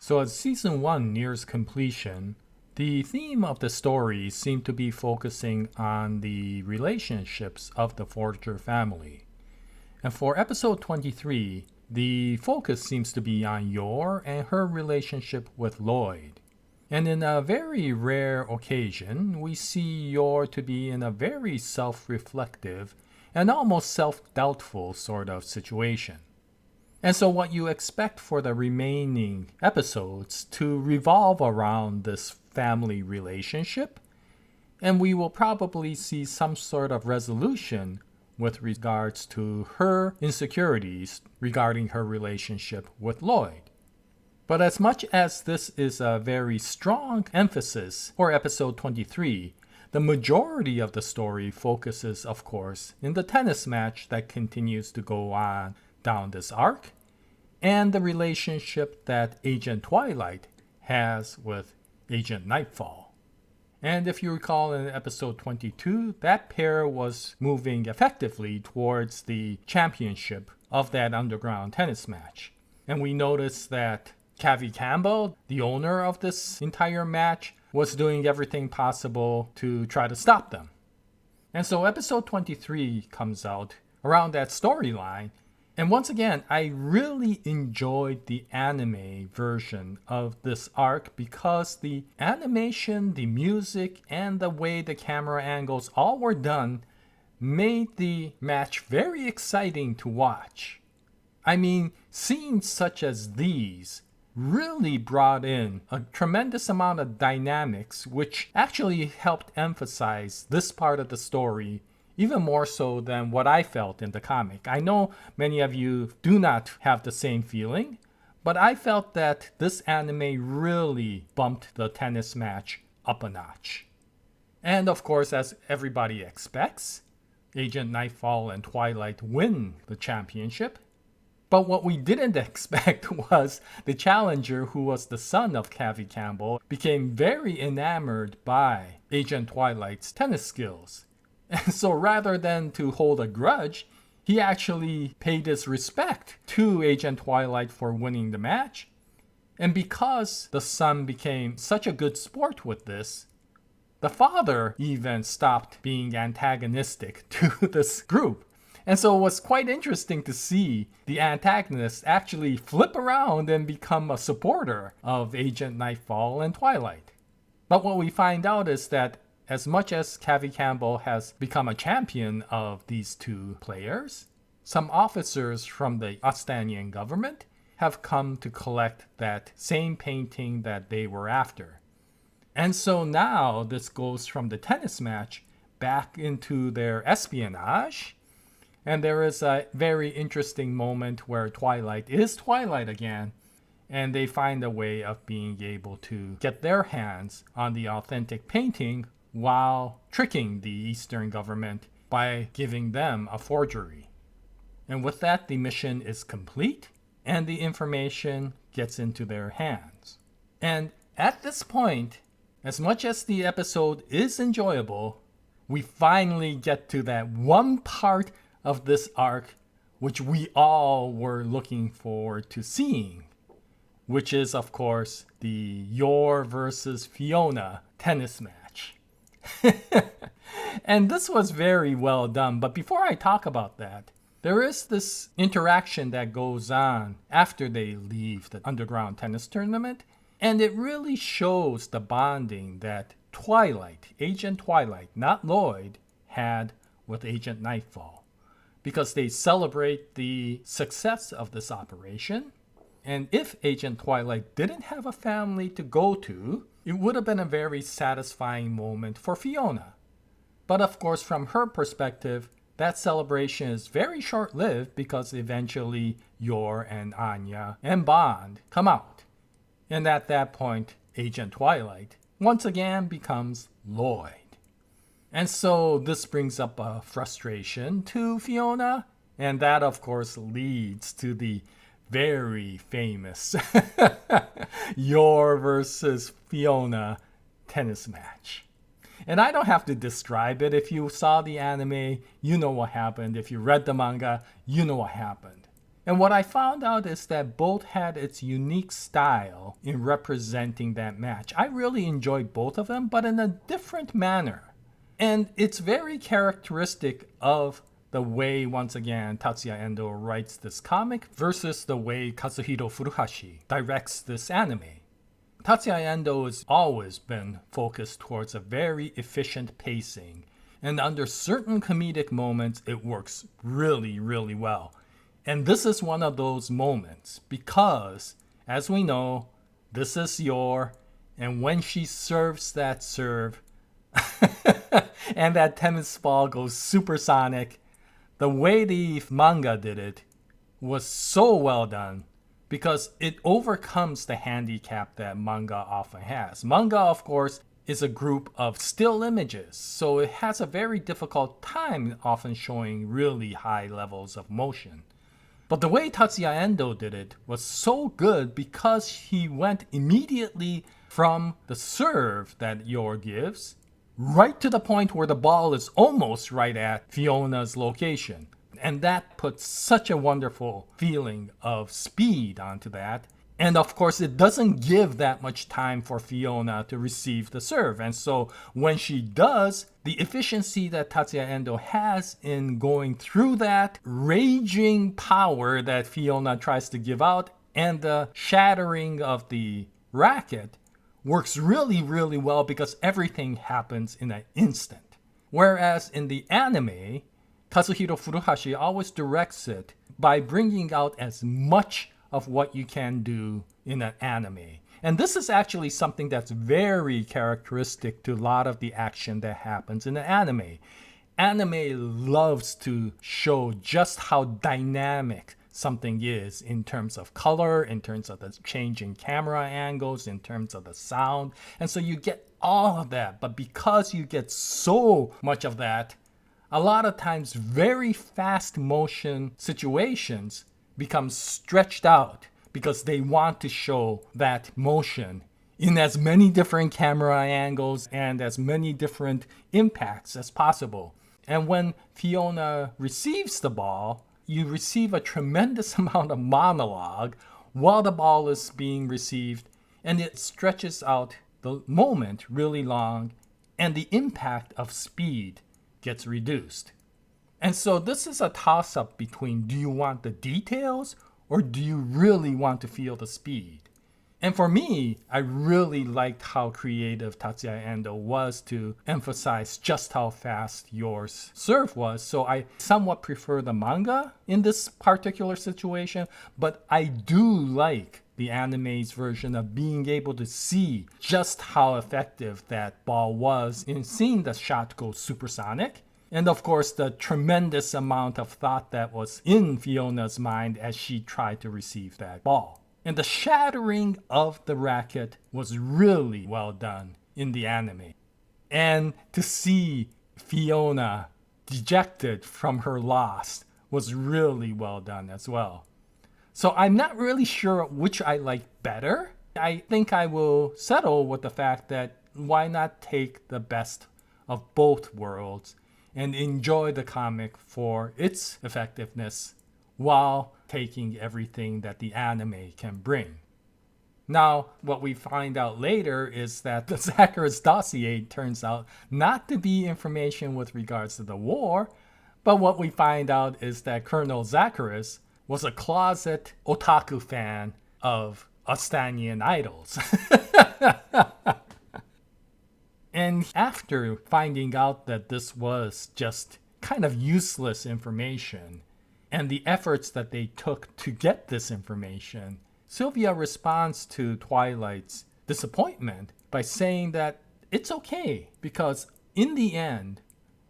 So as season 1 nears completion, the theme of the story seemed to be focusing on the relationships of the Forger family. And for episode 23, the focus seems to be on Yor and her relationship with Lloyd. And in a very rare occasion, we see Yor to be in a very self-reflective and almost self-doubtful sort of situation. And so what you expect for the remaining episodes to revolve around this family relationship, and we will probably see some sort of resolution with regards to her insecurities regarding her relationship with Lloyd. But as much as this is a very strong emphasis for episode 23, the majority of the story focuses, of course, in the tennis match that continues to go on down this arc, and the relationship that Agent Twilight has with Agent Nightfall. And if you recall in episode 22, that pair was moving effectively towards the championship of that underground tennis match. And we noticed that Cavi Campbell, the owner of this entire match, was doing everything possible to try to stop them. And so episode 23 comes out around that storyline. And once again, I really enjoyed the anime version of this arc because the animation, the music, and the way the camera angles all were done made the match very exciting to watch. I mean, scenes such as these really brought in a tremendous amount of dynamics, which actually helped emphasize this part of the story even more so than what I felt in the comic. I know many of you do not have the same feeling, but I felt that this anime really bumped the tennis match up a notch. And of course, as everybody expects, Agent Nightfall and Twilight win the championship. But what we didn't expect was the challenger, who was the son of Cavi Campbell, became very enamored by Agent Twilight's tennis skills. And so rather than to hold a grudge, he actually paid his respect to Agent Twilight for winning the match. And because the son became such a good sport with this, the father even stopped being antagonistic to this group. And so it was quite interesting to see the antagonist actually flip around and become a supporter of Agent Nightfall and Twilight. But what we find out is that as much as Cavi Campbell has become a champion of these two players, some officers from the Ostanian government have come to collect that same painting that they were after. And so now this goes from the tennis match back into their espionage. And there is a very interesting moment where Twilight is Twilight again, and they find a way of being able to get their hands on the authentic painting while tricking the Eastern government by giving them a forgery. And with that, the mission is complete, and the information gets into their hands. And at this point, as much as the episode is enjoyable, we finally get to that one part of this arc which we all were looking forward to seeing, which is, of course, the Yor versus Fiona tennis match. And this was very well done, but before I talk about that, there is this interaction that goes on after they leave the underground tennis tournament, and it really shows the bonding that Twilight, Agent Twilight, not Lloyd, had with Agent Nightfall. Because they celebrate the success of this operation. And if Agent Twilight didn't have a family to go to, it would have been a very satisfying moment for Fiona. But of course, from her perspective, that celebration is very short-lived because eventually Yor and Anya and Bond come out. And at that point, Agent Twilight once again becomes Lloyd. And so this brings up a frustration to Fiona, and that of course leads to the very famous Yor versus Fiona tennis match. And I don't have to describe it. If you saw the anime, you know what happened. If you read the manga, you know what happened. And what I found out is that both had its unique style in representing that match. I really enjoyed both of them, but in a different manner. And it's very characteristic of the way, once again, Tatsuya Endo writes this comic versus the way Kazuhiro Furuhashi directs this anime. Tatsuya Endo has always been focused towards a very efficient pacing, and under certain comedic moments, it works really, really well. And this is one of those moments because, as we know, this is Yor, and when she serves that serve, and that tennis ball goes supersonic, the way the manga did it was so well done because it overcomes the handicap that manga often has. Manga, of course, is a group of still images, so it has a very difficult time often showing really high levels of motion. But the way Tatsuya Endo did it was so good because he went immediately from the serve that Yor gives right to the point where the ball is almost right at Fiona's location. And that puts such a wonderful feeling of speed onto that. And of course, it doesn't give that much time for Fiona to receive the serve. And so when she does, the efficiency that Tatsuya Endo has in going through that raging power that Fiona tries to give out and the shattering of the racket works really, really well because everything happens in an instant. Whereas in the anime, Kazuhiro Furuhashi always directs it by bringing out as much of what you can do in an anime. And this is actually something that's very characteristic to a lot of the action that happens in an anime. Anime loves to show just how dynamic something is in terms of color, in terms of the changing camera angles, in terms of the sound. And so you get all of that. But because you get so much of that, a lot of times very fast motion situations become stretched out because they want to show that motion in as many different camera angles and as many different impacts as possible. And when Fiona receives the ball, you receive a tremendous amount of monologue while the ball is being received, and it stretches out the moment really long, and the impact of speed gets reduced. And so this is a toss-up between do you want the details or do you really want to feel the speed? And for me, I really liked how creative Tatsuya Endo was to emphasize just how fast Yor's serve was. So I somewhat prefer the manga in this particular situation, but I do like the anime's version of being able to see just how effective that ball was in seeing the shot go supersonic. And of course, the tremendous amount of thought that was in Fiona's mind as she tried to receive that ball. And the shattering of the racket was really well done in the anime. And to see Fiona dejected from her loss was really well done as well. So I'm not really sure which I like better. I think I will settle with the fact that why not take the best of both worlds and enjoy the comic for its effectiveness while taking everything that the anime can bring. Now, what we find out later is that the Zacharias dossier turns out not to be information with regards to the war, but what we find out is that Colonel Zacharias was a closet otaku fan of Austanian idols. And after finding out that this was just kind of useless information, and the efforts that they took to get this information, Sylvia responds to Twilight's disappointment by saying that it's okay because in the end,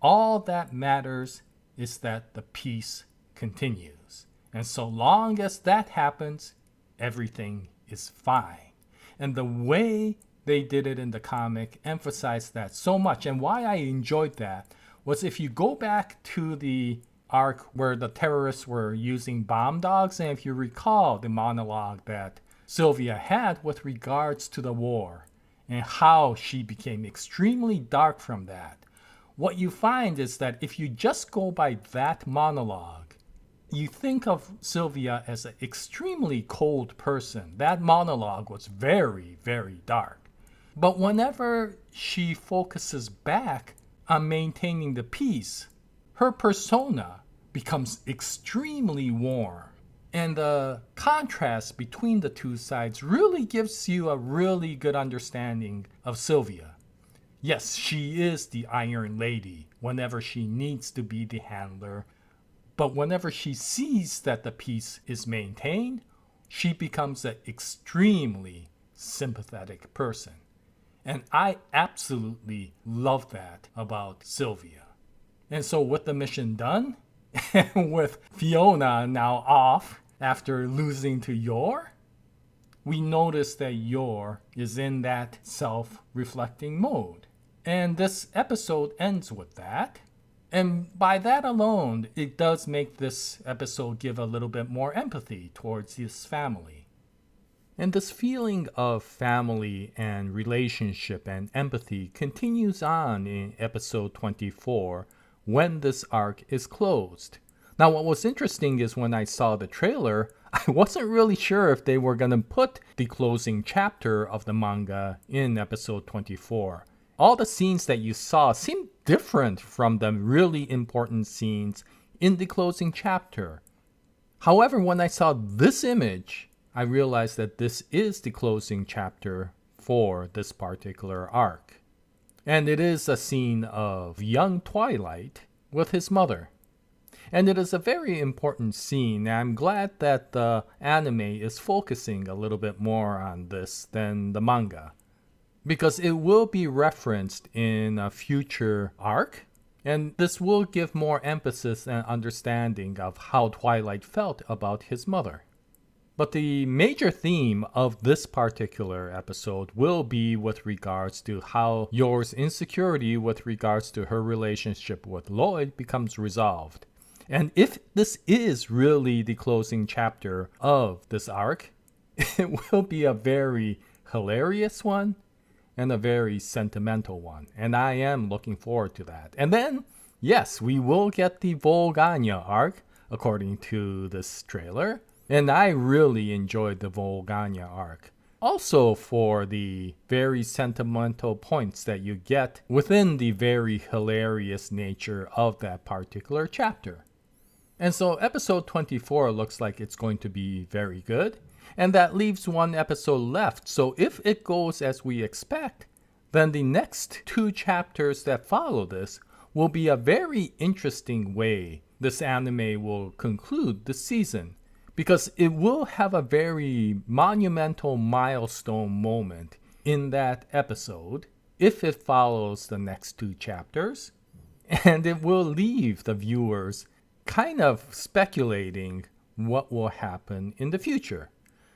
all that matters is that the peace continues. And so long as that happens, everything is fine. And the way they did it in the comic emphasized that so much. And why I enjoyed that was if you go back to the arc where the terrorists were using bomb dogs, and if you recall the monologue that Sylvia had with regards to the war and how she became extremely dark from that, what you find is that if you just go by that monologue, you think of Sylvia as an extremely cold person. That monologue was very, very dark. But whenever she focuses back on maintaining the peace, her persona becomes extremely warm. And the contrast between the two sides really gives you a really good understanding of Sylvia. Yes, she is the Iron Lady whenever she needs to be the handler, but whenever she sees that the peace is maintained, she becomes an extremely sympathetic person. And I absolutely love that about Sylvia. And so with the mission done, and with Fiona now off after losing to Yor, we notice that Yor is in that self-reflecting mode. And this episode ends with that. And by that alone, it does make this episode give a little bit more empathy towards this family. And this feeling of family and relationship and empathy continues on in episode 24 when this arc is closed. Now, what was interesting is when I saw the trailer, I wasn't really sure if they were going to put the closing chapter of the manga in episode 24. All the scenes that you saw seemed different from the really important scenes in the closing chapter. However, when I saw this image, I realized that this is the closing chapter for this particular arc. And it is a scene of young Twilight with his mother. And it is a very important scene, and I'm glad that the anime is focusing a little bit more on this than the manga, because it will be referenced in a future arc, and this will give more emphasis and understanding of how Twilight felt about his mother. But the major theme of this particular episode will be with regards to how Yor's insecurity with regards to her relationship with Lloyd becomes resolved. And if this is really the closing chapter of this arc, it will be a very hilarious one and a very sentimental one. And I am looking forward to that. And then, yes, we will get the Volganya arc, according to this trailer. And I really enjoyed the Volganya arc. Also for the very sentimental points that you get within the very hilarious nature of that particular chapter. And so episode 24 looks like it's going to be very good. And that leaves one episode left. So if it goes as we expect, then the next 2 chapters that follow this will be a very interesting way this anime will conclude the season. Because it will have a very monumental milestone moment in that episode if it follows the next 2 chapters. And it will leave the viewers kind of speculating what will happen in the future.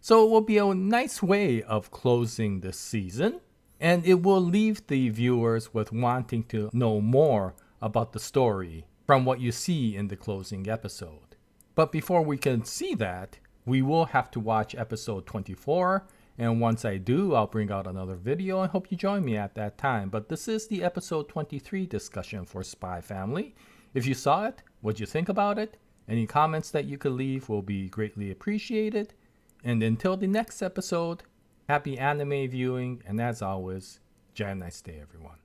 So it will be a nice way of closing this season, and it will leave the viewers with wanting to know more about the story from what you see in the closing episode. But before we can see that, we will have to watch episode 24, and once I do, I'll bring out another video and hope you join me at that time. But this is the episode 23 discussion for Spy Family. If you saw it, what'd you think about it? Any comments that you could leave will be greatly appreciated. And until the next episode, happy anime viewing, and as always, Jaya, nice day everyone.